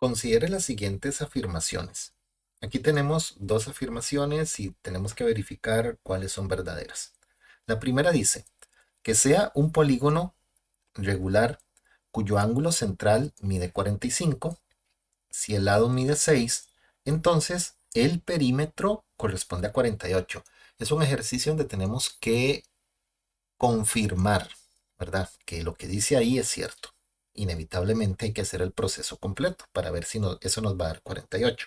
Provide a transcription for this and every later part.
Considere las siguientes afirmaciones. Aquí tenemos dos afirmaciones y tenemos que verificar cuáles son verdaderas. La primera dice que sea un polígono regular cuyo ángulo central mide 45. Si el lado mide 6, entonces el perímetro corresponde a 48. Es un ejercicio donde tenemos que confirmar, ¿verdad? Que lo que dice ahí es cierto. Inevitablemente hay que hacer el proceso completo para ver si eso nos va a dar 48.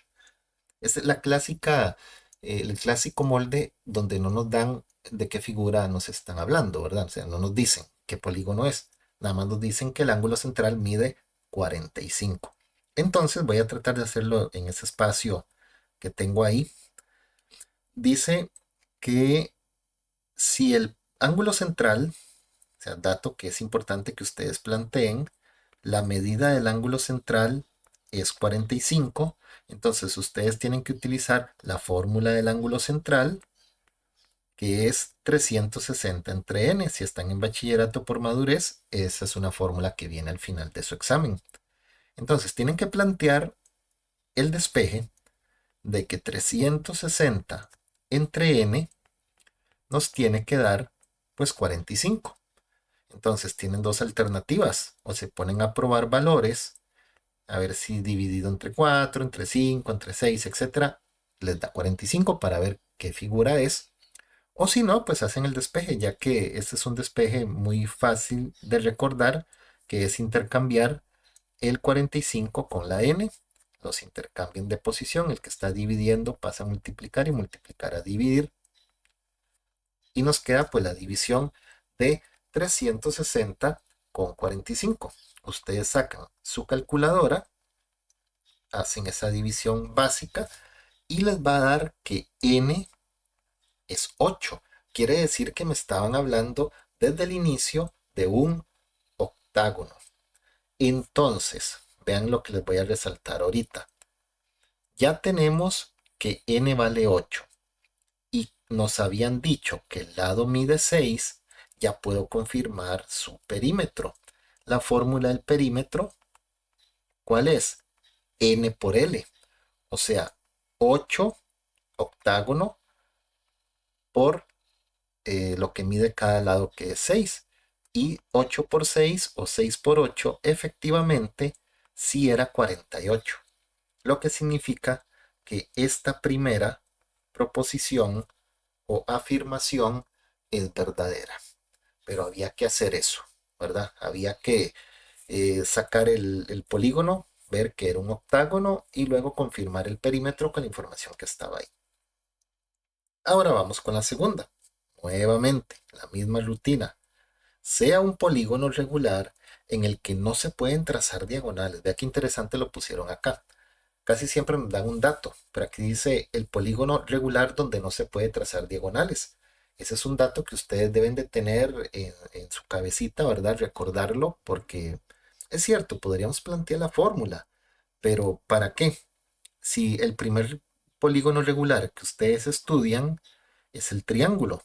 Esta es la clásica, el clásico molde donde no nos dan de qué figura nos están hablando, ¿verdad? O sea, no nos dicen qué polígono es. Nada más nos dicen que el ángulo central mide 45. Entonces voy a tratar de hacerlo en ese espacio que tengo ahí. Dice que si el ángulo central, o sea, dato que es importante que ustedes planteen, la medida del ángulo central es 45. Entonces ustedes tienen que utilizar la fórmula del ángulo central, que es 360 entre n. Si están en bachillerato por madurez, esa es una fórmula que viene al final de su examen. Entonces tienen que plantear el despeje de que 360 entre n nos tiene que dar pues 45. Entonces tienen dos alternativas: o se ponen a probar valores, a ver si dividido entre 4, entre 5, entre 6, etcétera, les da 45 para ver qué figura es. O si no, pues hacen el despeje, ya que este es un despeje muy fácil de recordar, que es intercambiar el 45 con la n. Los intercambian de posición, el que está dividiendo pasa a multiplicar y multiplicar a dividir. Y nos queda pues la división de 360 con 45. Ustedes sacan su calculadora, hacen esa división básica y les va a dar que n es 8. Quiere decir que me estaban hablando desde el inicio de un octágono. Entonces, vean lo que les voy a resaltar ahorita. Ya tenemos que n vale 8 y nos habían dicho que el lado mide 6. Ya puedo confirmar su perímetro. La fórmula del perímetro, ¿cuál es? N por L. O sea, 8 octágono por lo que mide cada lado, que es 6. Y 8 por 6 o 6 por 8 efectivamente sí era 48. Lo que significa que esta primera proposición o afirmación es verdadera. Pero había que hacer eso, ¿verdad? Había que sacar el polígono, ver que era un octágono y luego confirmar el perímetro con la información que estaba ahí. Ahora vamos con la segunda. Nuevamente, la misma rutina. Sea un polígono regular en el que no se pueden trazar diagonales. Vea qué interesante lo pusieron acá. Casi siempre nos dan un dato, pero aquí dice el polígono regular donde no se puede trazar diagonales. Ese es un dato que ustedes deben de tener en su cabecita, ¿verdad? Recordarlo, porque es cierto, podríamos plantear la fórmula, pero ¿para qué? Si el primer polígono regular que ustedes estudian es el triángulo,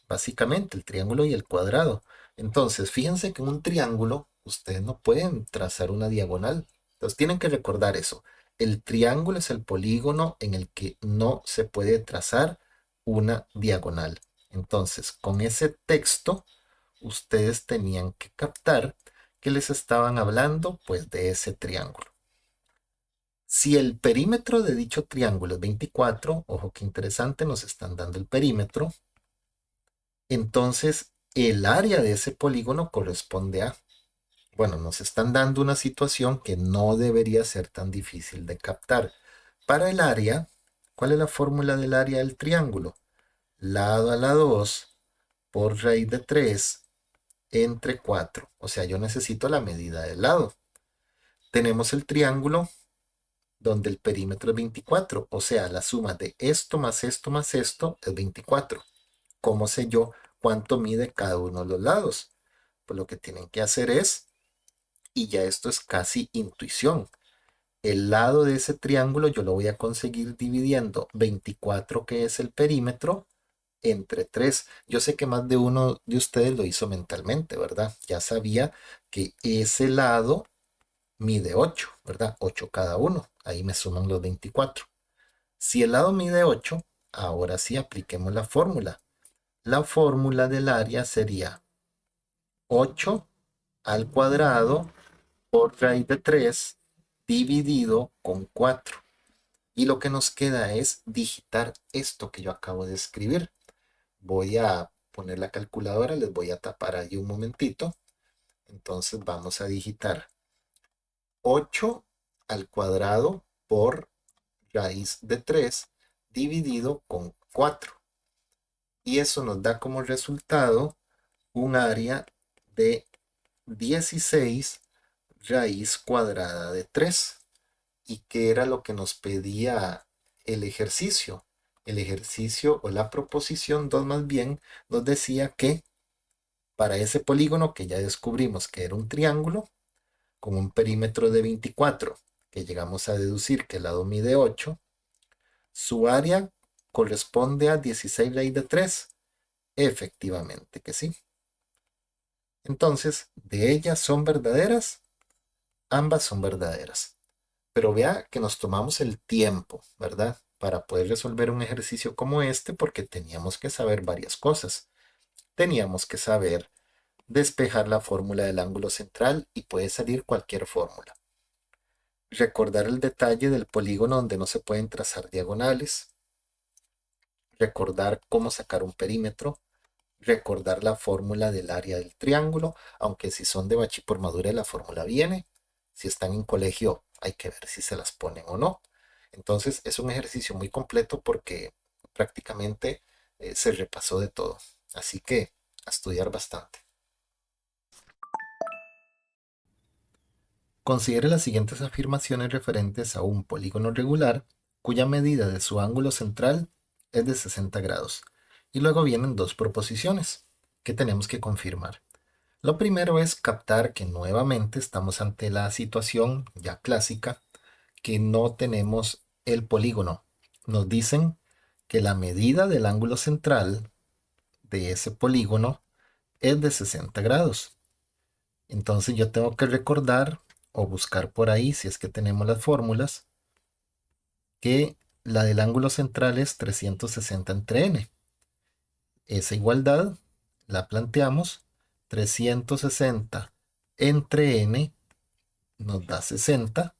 básicamente el triángulo y el cuadrado. Entonces, fíjense que en un triángulo ustedes no pueden trazar una diagonal. Entonces, tienen que recordar eso. El triángulo es el polígono en el que no se puede trazar una diagonal. Entonces, con ese texto, ustedes tenían que captar que les estaban hablando, pues, de ese triángulo. Si el perímetro de dicho triángulo es 24, ojo que interesante, nos están dando el perímetro, entonces el área de ese polígono corresponde a, bueno, nos están dando una situación que no debería ser tan difícil de captar. Para el área, ¿cuál es la fórmula del área del triángulo? Lado a la 2 por raíz de 3 entre 4. O sea, yo necesito la medida del lado. Tenemos el triángulo donde el perímetro es 24. O sea, la suma de esto más esto más esto es 24. ¿Cómo sé yo cuánto mide cada uno de los lados? Pues lo que tienen que hacer es, y ya esto es casi intuición, el lado de ese triángulo yo lo voy a conseguir dividiendo 24, que es el perímetro, entre 3. Yo sé que más de uno de ustedes lo hizo mentalmente, ¿verdad? Ya sabía que ese lado mide 8, ¿verdad? 8 cada uno. Ahí me suman los 24. Si el lado mide 8, ahora sí apliquemos la fórmula. La fórmula del área sería 8 al cuadrado por raíz de 3 dividido con 4. Y lo que nos queda es digitar esto que yo acabo de escribir. Voy a poner la calculadora, les voy a tapar ahí un momentito. Entonces vamos a digitar 8 al cuadrado por raíz de 3 dividido con 4. Y eso nos da como resultado un área de 16 raíz cuadrada de 3. ¿Y qué era lo que nos pedía el ejercicio? El ejercicio o la proposición 2 más bien nos decía que para ese polígono que ya descubrimos que era un triángulo con un perímetro de 24, que llegamos a deducir que el lado mide 8, su área corresponde a 16 raíz de 3. Efectivamente que sí. Entonces, ¿de ellas son verdaderas? Ambas son verdaderas. Pero vea que nos tomamos el tiempo, ¿verdad? Para poder resolver un ejercicio como este porque teníamos que saber varias cosas. Teníamos que saber despejar la fórmula del ángulo central y puede salir cualquier fórmula. Recordar el detalle del polígono donde no se pueden trazar diagonales. Recordar cómo sacar un perímetro. Recordar la fórmula del área del triángulo, aunque si son de Bachi por Madure la fórmula viene. Si están en colegio hay que ver si se las ponen o no. Entonces es un ejercicio muy completo porque prácticamente se repasó de todo. Así que a estudiar bastante. Considere las siguientes afirmaciones referentes a un polígono regular cuya medida de su ángulo central es de 60 grados. Y luego vienen dos proposiciones que tenemos que confirmar. Lo primero es captar que nuevamente estamos ante la situación ya clásica que no tenemos el polígono. Nos dicen que la medida del ángulo central de ese polígono es de 60 grados. Entonces yo tengo que recordar o buscar por ahí, si es que tenemos las fórmulas, que la del ángulo central es 360 entre n. Esa igualdad la planteamos. 360 entre n nos da 60.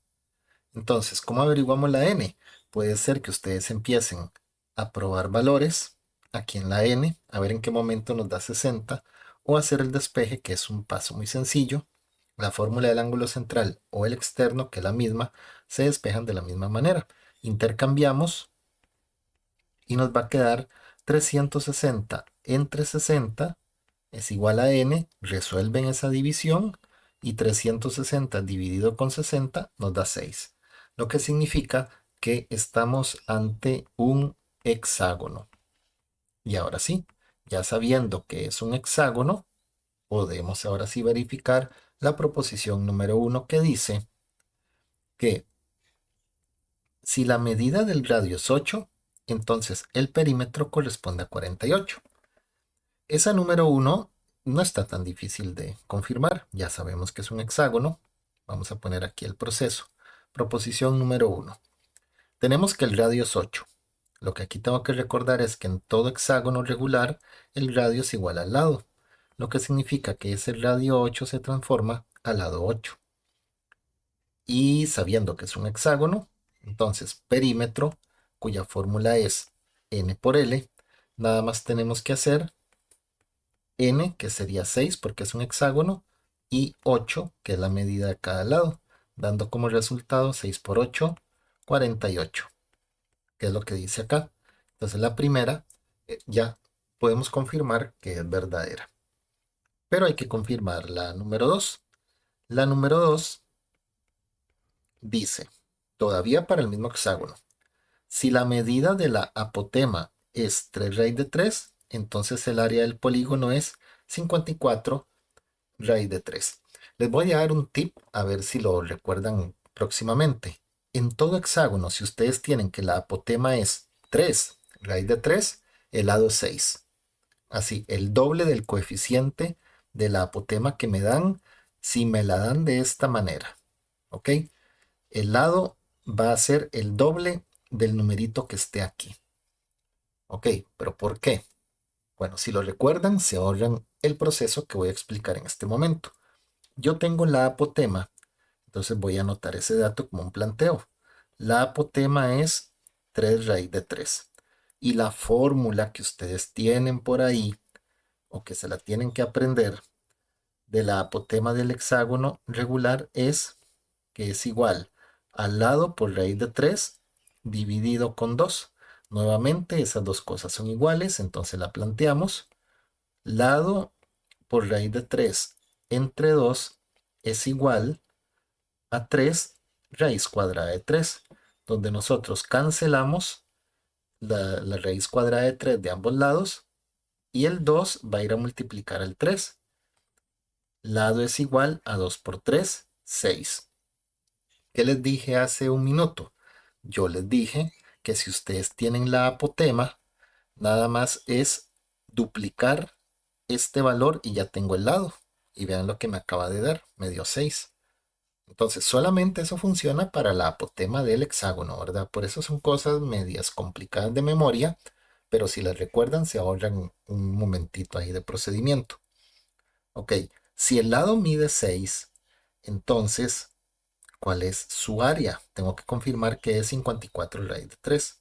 Entonces, ¿cómo averiguamos la n? Puede ser que ustedes empiecen a probar valores aquí en la n, a ver en qué momento nos da 60, o hacer el despeje, que es un paso muy sencillo. La fórmula del ángulo central o el externo, que es la misma, se despejan de la misma manera. Intercambiamos y nos va a quedar 360 entre 60 es igual a n, resuelven esa división y 360 dividido con 60 nos da 6, lo que significa que estamos ante un hexágono. Y ahora sí, ya sabiendo que es un hexágono, podemos ahora sí verificar la proposición número 1 que dice que si la medida del radio es 8, entonces el perímetro corresponde a 48. Esa número 1 no está tan difícil de confirmar. Ya sabemos que es un hexágono. Vamos a poner aquí el proceso. Proposición número 1. Tenemos que el radio es 8. Lo que aquí tengo que recordar es que en todo hexágono regular el radio es igual al lado, lo que significa que ese radio 8 se transforma al lado 8. Y sabiendo que es un hexágono, entonces perímetro, cuya fórmula es n por L, nada más tenemos que hacer n, que sería 6 porque es un hexágono, y 8, que es la medida de cada lado, dando como resultado 6 por 8, 48, que es lo que dice acá. Entonces la primera ya podemos confirmar que es verdadera. Pero hay que confirmar la número 2. La número 2 dice, todavía para el mismo hexágono, si la medida de la apotema es 3 raíz de 3, entonces el área del polígono es 54 raíz de 3. Les voy a dar un tip a ver si lo recuerdan próximamente. En todo hexágono, si ustedes tienen que la apotema es 3 raíz de 3, el lado es 6. Así, el doble del coeficiente de la apotema que me dan si me la dan de esta manera. ¿ok? El lado va a ser el doble del numerito que esté aquí, ¿ok? ¿Pero por qué? Bueno, si lo recuerdan, se ahorran el proceso que voy a explicar en este momento. Yo tengo la apotema, entonces voy a anotar ese dato como un planteo. La apotema es 3 raíz de 3. Y la fórmula que ustedes tienen por ahí, o que se la tienen que aprender, de la apotema del hexágono regular es que es igual al lado por raíz de 3 dividido con 2. Nuevamente, esas dos cosas son iguales, entonces la planteamos. Lado por raíz de 3 entre 2 es igual a 3 raíz cuadrada de 3, donde nosotros cancelamos la raíz cuadrada de 3 de ambos lados y el 2 va a ir a multiplicar al 3. Lado es igual a 2 por 3, 6. ¿Qué les dije hace un minuto? Yo les dije que si ustedes tienen la apotema, nada más es duplicar este valor y ya tengo el lado. Y vean lo que me acaba de dar, me dio 6. Entonces, solamente eso funciona para la apotema del hexágono, ¿verdad? Por eso son cosas medias complicadas de memoria, pero si las recuerdan, se ahorran un momentito ahí de procedimiento. Ok, si el lado mide 6, entonces, ¿cuál es su área? Tengo que confirmar que es 54 raíz de 3.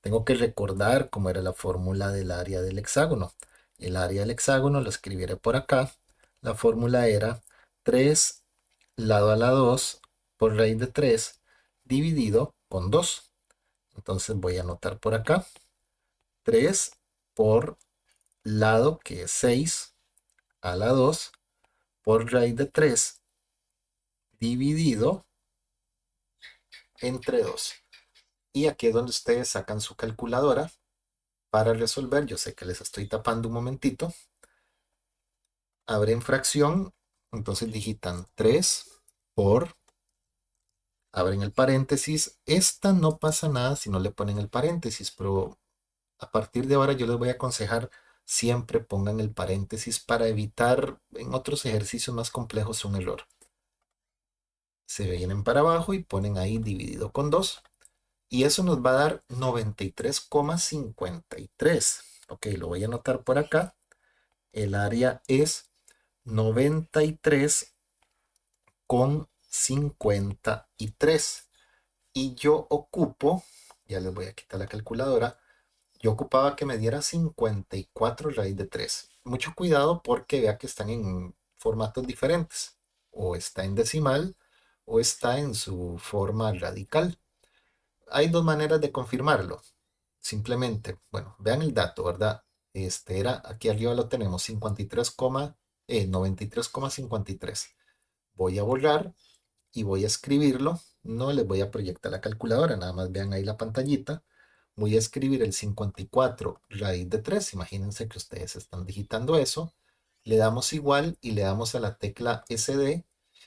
Tengo que recordar cómo era la fórmula del área del hexágono. El área del hexágono lo escribiré por acá. La fórmula era 3 lado a la 2 por raíz de 3 dividido con 2. Entonces voy a anotar por acá 3 por lado, que es 6 a la 2 por raíz de 3 dividido entre 2. Y aquí es donde ustedes sacan su calculadora para resolver. Yo sé que les estoy tapando un momentito. Abren fracción, entonces digitan 3 por, abren el paréntesis. Esta no pasa nada si no le ponen el paréntesis, pero a partir de ahora yo les voy a aconsejar siempre pongan el paréntesis para evitar en otros ejercicios más complejos un error. Se vienen para abajo y ponen ahí dividido con 2. Y eso nos va a dar 93,53. Ok, lo voy a anotar por acá. El área es 93,53. Y yo ocupo, ya les voy a quitar la calculadora, yo ocupaba que me diera 54 raíz de 3. Mucho cuidado porque vea que están en formatos diferentes. O está en decimal o está en su forma radical. Hay dos maneras de confirmarlo. Simplemente, bueno, vean el dato, ¿verdad? Este era, aquí arriba lo tenemos, 93,53. Voy a borrar y voy a escribirlo. No les voy a proyectar la calculadora, nada más vean ahí la pantallita. Voy a escribir el 54 raíz de 3. Imagínense que ustedes están digitando eso. Le damos igual y le damos a la tecla SD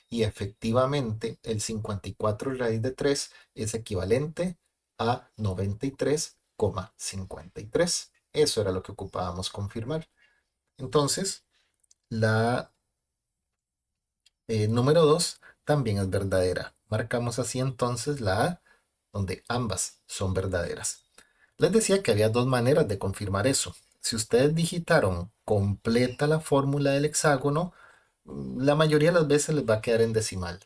y efectivamente el 54 raíz de 3 es equivalente a 93,53. Eso era lo que ocupábamos confirmar. Entonces, la número 2 también es verdadera. Marcamos así entonces la A, donde ambas son verdaderas. Les decía que había dos maneras de confirmar eso. Si ustedes digitaron completa la fórmula del hexágono, la mayoría de las veces les va a quedar en decimal.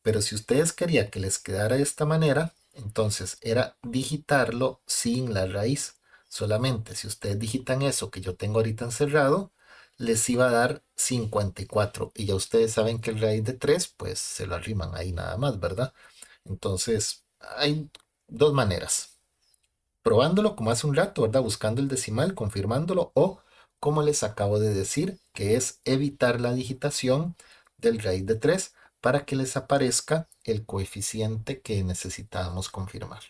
Pero si ustedes querían que les quedara de esta manera, entonces era digitarlo sin la raíz. Solamente si ustedes digitan eso que yo tengo ahorita encerrado, les iba a dar 54. Y ya ustedes saben que el raíz de 3, pues se lo arriman ahí nada más, ¿verdad? Entonces, hay dos maneras. Probándolo como hace un rato, ¿verdad? Buscando el decimal, confirmándolo, o como les acabo de decir, que es evitar la digitación del raíz de 3 para que les aparezca el coeficiente que necesitábamos confirmar.